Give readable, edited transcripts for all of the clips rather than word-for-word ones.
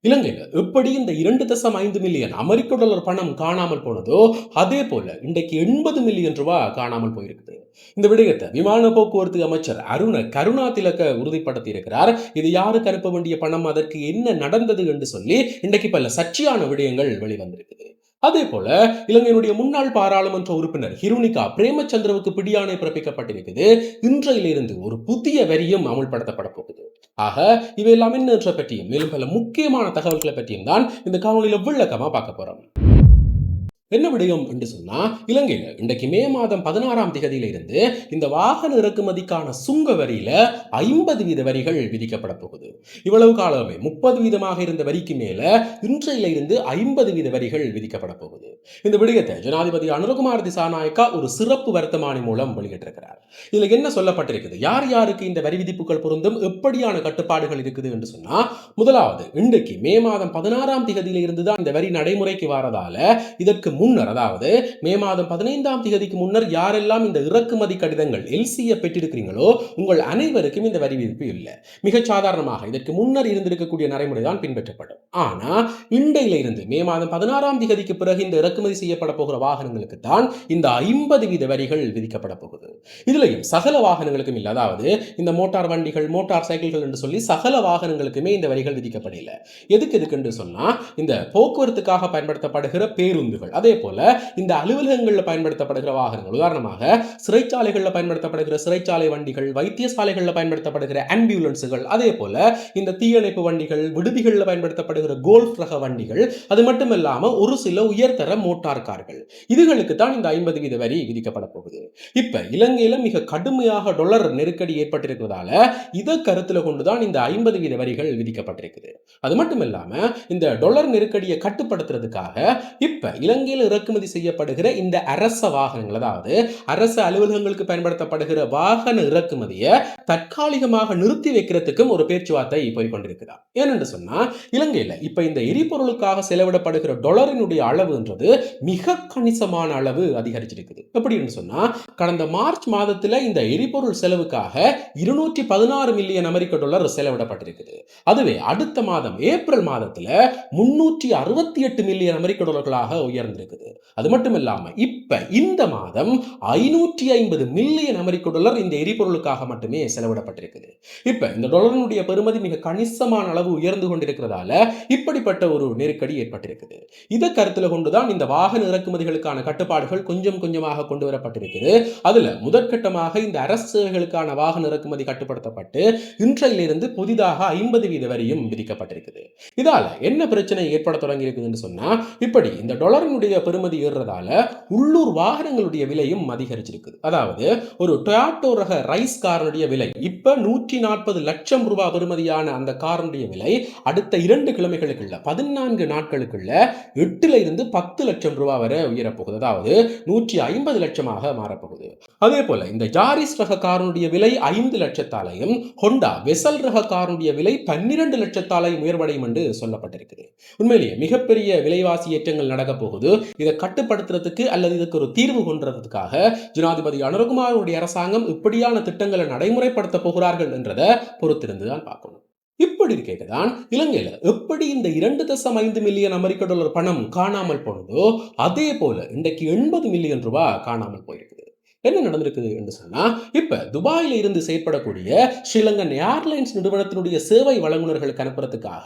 இலங்கையில எப்படி இந்த 2.5 மில்லியன் அமெரிக்க டாலர் பணம் காணாமல் போனதோ, அதே போல இன்றைக்கு 80 மில்லியன் ரூபாய் காணாமல் போயிருக்குது. இந்த விடயத்தை விமான போக்குவரத்து அமைச்சர் அருண கருணாதிலக உறுதிப்படுத்தி இருக்கிறார். இது யாருக்கு அனுப்ப வேண்டிய பணம், அதற்கு என்ன நடந்தது என்று சொல்லி இன்றைக்கு பல சர்ச்சையான விடயங்கள் வெளிவந்திருக்குது. அதே போல இலங்கையினுடைய முன்னாள் பாராளுமன்ற உறுப்பினர் ஹிருணிகா பிரேமச்சந்திரவுக்கு பிடியாணை பிறப்பிக்கப்பட்டிருக்குது. இன்றையிலிருந்து ஒரு புதிய வரியும் அமுல்படுத்தப்பட போகுது. ஆக இவையெல்லாம் என்னன்ற பற்றியும் மேலும் பல முக்கியமான தகவல்களை பற்றியும் தான் இந்த காணொலியில விளக்கமா பார்க்க போறோம். என்ன விடயம் என்று சொன்னா, இலங்கையில இன்றைக்கு மே மாதம் 16ஆம் திகதியில இருந்து இந்த வாகன இறக்குமதிக்கான சுங்க வரியில 50% வரிகள் விதிக்கப்பட போகுது. இவ்வளவு காலமே 30% இருந்த வரிக்கு மேல இன்றையில இருந்து 50% வரிகள் விதிக்கப்பட போகுது. இந்த விடயத்தை ஜனாதிபதி அனுரகுமார் திசாநாயக்கா ஒரு சிறப்பு வர்த்தமானி மூலம் வெளியிட்டிருக்கிறார். இதுல என்ன சொல்லப்பட்டிருக்குது, யார் யாருக்கு இந்த வரி விதிப்புகள் பொருந்தும், எப்படியான கட்டுப்பாடுகள் இருக்குது என்று சொன்னா, முதலாவது இன்றைக்கு மே மாதம் 16ஆம் திகதியில இருந்து தான் இந்த வரி நடைமுறைக்கு வரதால இதற்கு முன்னர், அதாவது மே மாதம் 15ஆம் தேதிக்கு முன்னர் யாரெல்லாம் இந்த இறக்குமதி கடிதங்கள் எல்சியை பெற்றிருக்கிறீங்களோ உங்கள் அனைவருக்கும் இந்த வரி விதிப்பு இல்லை. மிக சாதாரணமாக இதற்கு முன்னர் இருந்திருக்கக்கூடிய நடைமுறை தான் பின்பற்றப்படும். ஆனா இன்றையில இருந்து மே மாதம் 16ஆம் தேதிக்கு பிறகு இந்த இறக்குமதி செய்யப்பட போகிற வாகனங்களுக்கு தான் இந்த 50% வரிகள் விதிக்கப்பட போகுது. இதுலயும் சகல வாகனங்களுக்கும் இல்லை, அதாவது இந்த மோட்டார் வண்டிகள், மோட்டார் சைக்கிள்கள் என்று சொல்லி சகல வாகனங்களுக்குமே இந்த வரிகள் விதிக்கப்படல. எதுக்கு சொன்னா, இந்த போக்குவரத்துக்காக பயன்படுத்தப்படுகிற பேருந்துகள், அதே போல இந்த அலுவலகங்களில் பயன்படுத்தப்படுகிற வாகனங்கள், உதாரணமாக சிறைச்சாலைகளில் பயன்படுத்தப்படுகிற சிறைச்சாலை வண்டிகள், வைத்தியசாலைகளில் பயன்படுத்தப்படுகிற ஆம்புலன்ஸுகள், அதே போல இந்த தீயணைப்பு வண்டிகள், விடுதிகளில் பயன்படுத்தப்படுகிற கோல்ஃப் ரக வண்டிகள், அது மட்டுமல்லாம ஒரு சில உயர்தர மோட்டார் கார்கள், இதுகளுக்கு தான் இந்த 50% வரி விதிக்கப்பட போகுது. இப்ப இலங்கையில மிக கடுமையாக டாலர் நெருக்கடி ஏற்பட்டிருக்கிறதால இதை கருத்துல கொண்டுதான் இந்த 50% வரிகள் விதிக்கப்பட்டிருக்குது. அது மட்டும் இல்லாம இந்த டாலர் நெருக்கடியை கட்டுப்படுத்துறதுக்காக இப்ப இலங்கையில் இறக்குமதி செய்யப்படுகிற இந்த அரச வாகனங்கள், அதாவது அரச அலுவலகங்களுக்கு பயன்படுத்தப்படுகிற வாகன இறக்குமதியை தற்காலிகமாக நிறுத்தி வைக்கிறதுக்கும் ஒரு பேச்சுவார்த்தை போய் கொண்டிருக்கிறார். ஏனென்று சொன்னா, இலங்கையில இப்ப இந்த எரிபொருளுக்காக செலவிடப்படுகிற டாலரினுடைய அளவுன்றது மிக கணிசமான அளவு அதிகரிச்சிருக்குது. எப்படி என்று சொன்னா, கடந்த மார்ச் மாதத்துல இந்த எரிபொருள் செலவுக்காக 216 மில்லியன் அமெரிக்க டாலர் செலவிடப்பட்டிருக்குது. அதுவே அடுத்த மாதம் ஏப்ரல் மாதத்துல 368 மில்லியன் அமெரிக்க டாலர்களாக உயர்ந்திருக்குது. அது மட்டும் இல்லாம இப்ப இந்த மாதம் 550 மில்லியன் அமெரிக்க டாலர் இந்த எரிபொருளுக்காக மட்டுமே செலவிடப்பட்டிருக்குது. இப்ப இந்த டாலரினுடைய பெறுமதி மிக கணிசமான அளவு உயர்ந்து கொண்டிருக்கிறதால இப்படிப்பட்ட ஒரு நெருக்கடி ஏற்பட்டிருக்குது. இதை கருத்துல கொண்டுதான் இந்த வாகன இறக்குமதிகளுக்கான கட்டுப்பாடுகள் கொஞ்சம் கொஞ்சமாக கொண்டு வரப்பட்டிருக்குது. அதுல முதற்கட்டமாக இந்த அரசு சேவைகளுக்கான வாகன இறக்குமதி கட்டுப்படுத்தப்பட்டு இன்றையிலிருந்து புதிதாக 50% வரியும் விதிக்கப்பட்டிருக்குது. இதால என்ன பிரச்சனை ஏற்பட தொடங்கி இருக்குதுன்னு சொன்னா, இப்படி இந்த டாலரினுடைய பெறுமதி ஏறுறதால உள்ளூர் வாகனங்களுடைய விலையும் அதிகரிச்சிருக்கு. அதாவது ஒரு டொயோட்டோ ரக ரைஸ் காரனுடைய விலை இப்ப 140 லட்சம் ரூபாய் பெறுமதியான அந்த காரனுடைய விலை அடுத்த 2 கிழமைகளுக்குள்ள 14 நாட்களுக்குள்ள 8ல இருந்து 10 லட்சம் ரூபாய் வரை உயரப்போகுது. அதாவது 150 லட்சமாக மாறப்போகுது. அதே போல இந்த ஜாரிஸ் ரக காரனுடைய விலை 5 லட்சத்தாலையும், ஹோண்டா வெசல் ரக காரனுடைய விலை 12 லட்சத்தாலையும் உயர்வடையும் என்று சொல்லப்பட்டிருக்கிறது. உண்மையிலேயே மிகப்பெரிய விலைவாசி ஏற்றங்கள் நடக்க போகுது. இதை கட்டுப்படுத்துறதுக்கு அல்லது இதுக்கு ஒரு தீர்வு கொண்டுறதுக்காக ஜனாதிபதி அனுரகுமாருடைய அரசாங்கம் இப்படியான திட்டங்களை நடைமுறைப்படுத்த போகிறார்கள் என்றதை பொறுத்திருந்துதான் பார்க்கணும். இப்படி இருக்கேதான் இலங்கையில எப்படி இந்த 2.5 மில்லியன் அமெரிக்க டாலர் பணம் காணாமல் போனதோ, அதே போல இன்றைக்கு 80 மில்லியன் ரூபாய் காணாமல் போயிருக்குது. என்ன நடந்திருக்குது என்று சொன்னா, இப்ப துபாயில இருந்து செயற்படக்கூடிய ஸ்ரீலங்கன் ஏர்லைன்ஸ் நிறுவனத்தினுடைய சேவை வழங்குனர்களுக்கு அனுப்புறதுக்காக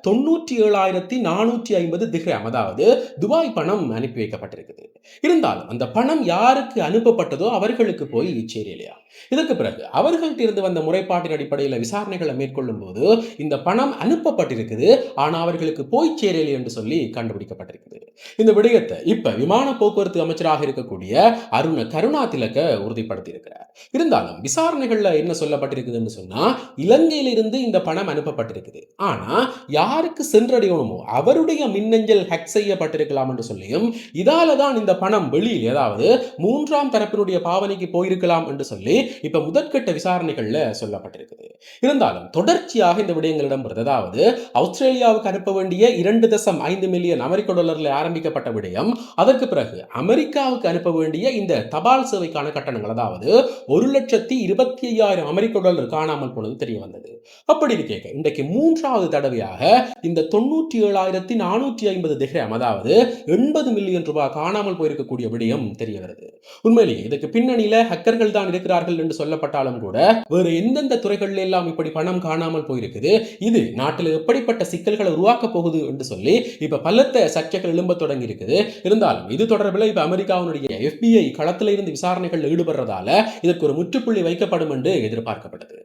97,450 திர்ஹம், அதாவது துபாய் பணம் அனுப்பி வைக்கப்பட்டிருக்குது. இருந்தாலும் அந்த பணம் யாருக்கு அனுப்பப்பட்டதோ அவர்களுக்கு போய் சேரலையா. இதற்கு பிறகு அவர்கள்ட்ட இருந்து வந்த முறைப்பாட்டின் அடிப்படையில் விசாரணைகளை மேற்கொள்ளும் போது இந்த பணம் அனுப்பப்பட்டிருக்குது, ஆனா அவர்களுக்கு போய் சேரலை என்று சொல்லி கண்டுபிடிக்கப்பட்டிருக்குது. இந்த விடயத்தை இப்ப விமான போக்குவரத்து அமைச்சராக இருக்கக்கூடிய அருண கருணாதிலக உறுதிப்படுத்தி இருக்கிறார். இருந்தாலும் விசாரணைகள்ல என்ன சொல்லப்பட்டிருக்குதுன்னு சொன்னா, இலங்கையிலிருந்து இந்த பணம் அனுப்பப்பட்டிருக்குது, ஆனா யாருக்கு சென்றடையணுமோ அவருடைய மின்னஞ்சல் ஹேக் செய்யப்பட்டிருக்கலாம் என்று சொல்லியும், இதால தான் இந்த பணம் வெளியில் ஏதாவது 3ஆம் தரப்பினுடைய பாவனைக்கு போயிருக்கலாம் என்று சொல்லி இப்ப முதற்கட்ட விசாரணைகள்ல சொல்லப்பட்டிருக்குது. இருந்தாலும் தொடர்ச்சியாக இந்த விடயங்கள் இடம்பெறுது. அதாவது ஆஸ்திரேலியாவுக்கு அனுப்ப வேண்டிய 2.5 மில்லியன் அமெரிக்க டாலர்ல ஆரம்பிக்கப்பட்ட விடயம், அதற்கு பிறகு அமெரிக்காவுக்கு அனுப்ப வேண்டிய இந்த தபால் சேவை நீதிபதிக்கான கட்டணங்கள், அதாவது 1,25,000 அமெரிக்க டாலர் காணாமல் போனது தெரிய வந்தது. அப்படி கேட்க இன்றைக்கு 3வது தடவையாக இந்த 97,450 திர்ஹம், அதாவது 80 மில்லியன் ரூபாய் காணாமல் போயிருக்கக்கூடிய விடயம் தெரிய வருது. உண்மையிலேயே இதுக்கு பின்னணியில ஹக்கர்கள் தான் இருக்கிறார்கள் என்று சொல்லப்பட்டாலும் கூட வேறு எந்தெந்த துறைகளில் எல்லாம் இப்படி பணம் காணாமல் போயிருக்குது, இது நாட்டில் எப்படிப்பட்ட சிக்கல்களை உருவாக்க போகுது என்று சொல்லி இப்ப பலத்த சர்ச்சைகள் எழும்ப தொடங்கி இருக்குது. இருந்தாலும் இது தொடர்பில் இப்ப அமெரிக்காவுடைய FBI களத்தில் இருந்து விசாரணைகள் ஈடுபடுறதால இதற்கு ஒரு முற்றுப்புள்ளி வைக்கப்படும் என்று எதிர்பார்க்கப்பட்டது.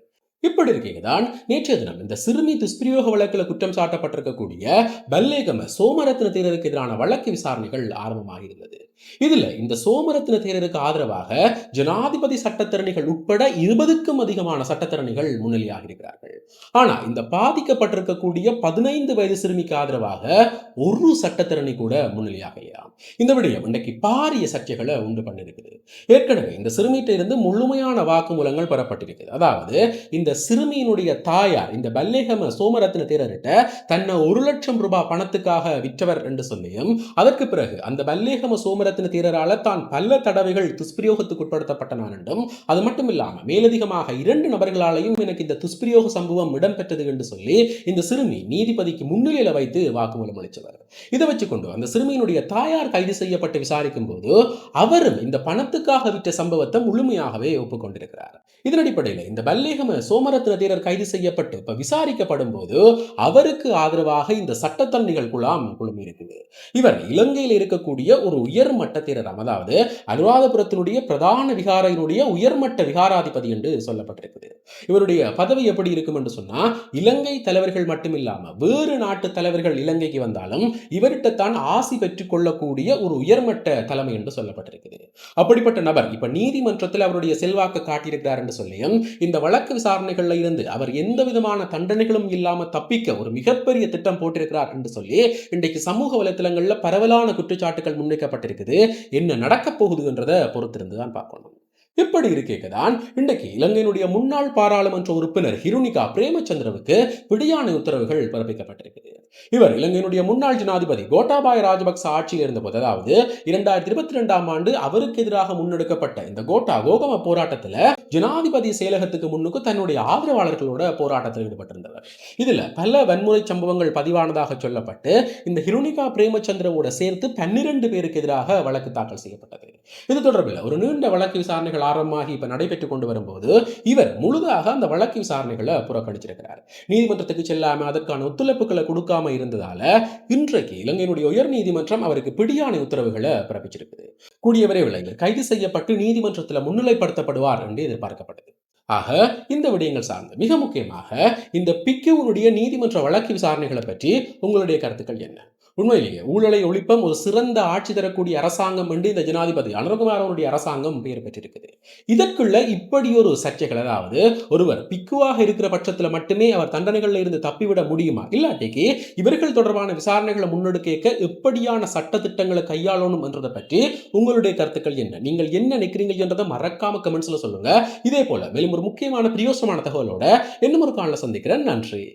இப்படி இருக்கேதான் நேற்றைய தினம் இந்த சிறுமி துஷ்பிரயோக வழக்கில் குற்றம் சாட்டப்பட்டிருக்கக்கூடிய பல்லேகம சோமரத்ன தேரருக்கு எதிரான வழக்கு விசாரணைகள் ஆரம்பமாக இருந்தது. இதுல இந்த சோமரத்ன தேரருக்கு ஆதரவாக ஜனாதிபதி சட்டத்தரணிகள் உட்பட 20க்கும் அதிகமான சட்டத்தரணிகள் முன்னிலையாக இருக்கிறார்கள். ஆனா இந்த பாதிக்கப்பட்டிருக்கக்கூடிய 15 வயது சிறுமிக்கு ஆதரவாக ஒரு சட்டத்தரணி கூட முன்னிலையாக இல்லையா. இந்த விடயம் இன்றைக்கு பாரிய சர்ச்சைகளை உண்டு பண்ணிருக்குது. ஏற்கனவே இந்த சிறுமியிட்ட இருந்து முழுமையான வாக்குமூலங்கள் பெறப்பட்டிருக்குது. அதாவது இந்த சிறுமியினுடைய தாயார் இந்த பல்லேகம சோமரத்ன தேரர்கிட்ட தன்னை 1 லட்சம் ரூபாய் பணத்துக்காக விற்றவர் என்று சொல்லியும், அதற்கு பிறகு அந்த பல்லேகம சோமரத்ன தேரரால தான் பல தடவைகள் துஷ்பிரயோகத்துக்கு உட்படுத்தப்பட்டனான் என்றும், அது மட்டும் இல்லாம மேலதிகமாக 2 நபர்களாலையும் எனக்கு இந்த துஷ்பிரயோக சம்பவம் இடம்பெற்றது என்று சொல்லி இந்த சிறுமி நீதிபதிக்கு முன்னிலையில வைத்து வாக்குமூலம் அளித்தவர். இதை வச்சுக்கொண்டு அந்த சிறுமியினுடைய தாயார் கைது செய்யப்பட்டு விசாரிக்கும் போது அவரும் இந்த பணத்துக்காக விற்ற சம்பவத்தை முழுமையாகவே ஒப்புக்கொண்டிருக்கிறார். இதன் அடிப்படையில் இந்த பல்லேகம சோமரத்ன தேரர் கைது செய்யப்பட்டு இப்ப விசாரிக்கப்படும் போது அவருக்கு ஆதரவாக இந்த சட்டத்தரணிகள் குழாம் குழுமி இருக்குது. இவர் இலங்கையில் இருக்கக்கூடிய ஒரு உயர்மட்ட தேரராம், அதாவது அனுராதபுரத்தினுடைய பிரதான விகாரையினுடைய உயர்மட்ட விகாராதிபதி என்று சொல்லப்பட்டிருக்குது. இவருடைய பதவி எப்படி இருக்கும் என்று சொன்னா, இலங்கை தலைவர்கள் மட்டுமில்லாம வேறு நாட்டு தலைவர்கள் இலங்கைக்கு வந்தாலும் இவர்கிட்டத்தான் ஆசி பெற்றுக் கொள்ளக்கூடிய ஒரு உயர்மட்ட தலைமை என்று சொல்லப்பட்டிருக்குது. அப்படிப்பட்ட நபர் இப்ப நீதிமன்றத்தில் அவருடைய செல்வாக்கு காட்டியிருக்கிறார் என்று சொல்லியும், இந்த வழக்கு விசாரணைகள்ல இருந்து அவர் எந்த விதமான தண்டனைகளும் இல்லாம தப்பிக்க ஒரு மிகப்பெரிய திட்டம் போட்டிருக்கிறார் என்று சொல்லி இன்றைக்கு சமூக வலைத்தளங்கள்ல பரவலான குற்றச்சாட்டுகள் முன்வைக்கப்பட்டிருக்குது. என்ன நடக்க போகுது என்றதை பொறுத்திருந்துதான் பார்க்கணும். இப்படி இருக்கேதான் இன்றைக்கு இலங்கையினுடைய முன்னாள் பாராளுமன்ற உறுப்பினர் ஹிருணிகா பிரேமச்சந்திரவுக்கு பிடியாணை உத்தரவுகள் பிறப்பிக்கப்பட்டிருக்கிறது. இவர் இலங்கையினுடைய முன்னாள் ஜனாதிபதி கோட்டாபாய ராஜபக்ச ஆட்சியில் இருந்தபோது, அதாவது 2022ஆம் ஆண்டு அவருக்கு எதிராக முன்னெடுக்கப்பட்ட இந்த கோகம போராட்டத்தில் ஜனாதிபதி செயலகத்துக்கு முன்னுக்கு தன்னுடைய ஆதரவாளர்களோட போராட்டத்தில் ஈடுபட்டிருந்தவர். இதுல பல வன்முறை சம்பவங்கள் பதிவானதாக சொல்லப்பட்டு இந்த ஹிருணிகா பிரேமச்சந்திரவோட சேர்த்து 12 பேருக்கு எதிராக வழக்கு தாக்கல் செய்யப்பட்டது. இது தொடர்பில் ஒரு நீண்ட வழக்கு விசாரணைகள் ஆரம்பமாகி இப்ப நடைபெற்றுக் கொண்டு வரும்போது இவர் முழுதாக அந்த வழக்கு விசாரணைகளை புறக்கணிச்சிருக்கிறார். நீதிமன்றத்துக்கு செல்லாம அதற்கான ஒத்துழைப்புகளை கொடுக்காம இருந்ததால இன்றைக்கு இலங்கையினுடைய உயர் நீதிமன்றம் அவருக்கு பிடியாணை உத்தரவுகளை பிறப்பிச்சிருக்குது. கூடிய விரைவில் கைது செய்யப்பட்டு நீதிமன்றத்தில் முன்னிலைப்படுத்தப்படுவார் என்று எதிர்பார்க்கப்பட்டது. ஆக இந்த விடயங்கள் சார்ந்து மிக முக்கியமாக இந்த பிக்குவினுடைய நீதிமன்ற வழக்கு விசாரணைகளை பற்றி உங்களுடைய கருத்துக்கள் என்ன? உண்மையிலேயே ஊழலை ஒழிப்பம் ஒரு சிறந்த ஆட்சி தரக்கூடிய அரசாங்கம் என்று இந்த ஜனாதிபதி அனுரகுமாரனுடைய அரசாங்கம் பெயர் பெற்றிருக்குது. இதற்குள்ள இப்படி ஒரு சர்ச்சைகள், அதாவது ஒருவர் பிக்குவாக இருக்கிற பட்சத்தில் மட்டுமே அவர் தண்டனைகளில் இருந்து தப்பிவிட முடியுமா, இல்லாட்டிக்கு இவர்கள் தொடர்பான விசாரணைகளை முன்னெடுக்க எப்படியான சட்ட திட்டங்களை கையாளணும் என்றதை பற்றி உங்களுடைய கருத்துக்கள் என்ன? நீங்கள் என்ன நினைக்கிறீங்க என்றதை மறக்காம கமெண்ட்ஸ்ல சொல்லுங்க. இதே போல மேலும் ஒரு முக்கியமான பிரயோசனமான தகவலோட இன்னும் ஒரு காணொளியில் சந்திக்கிறேன். நன்றி.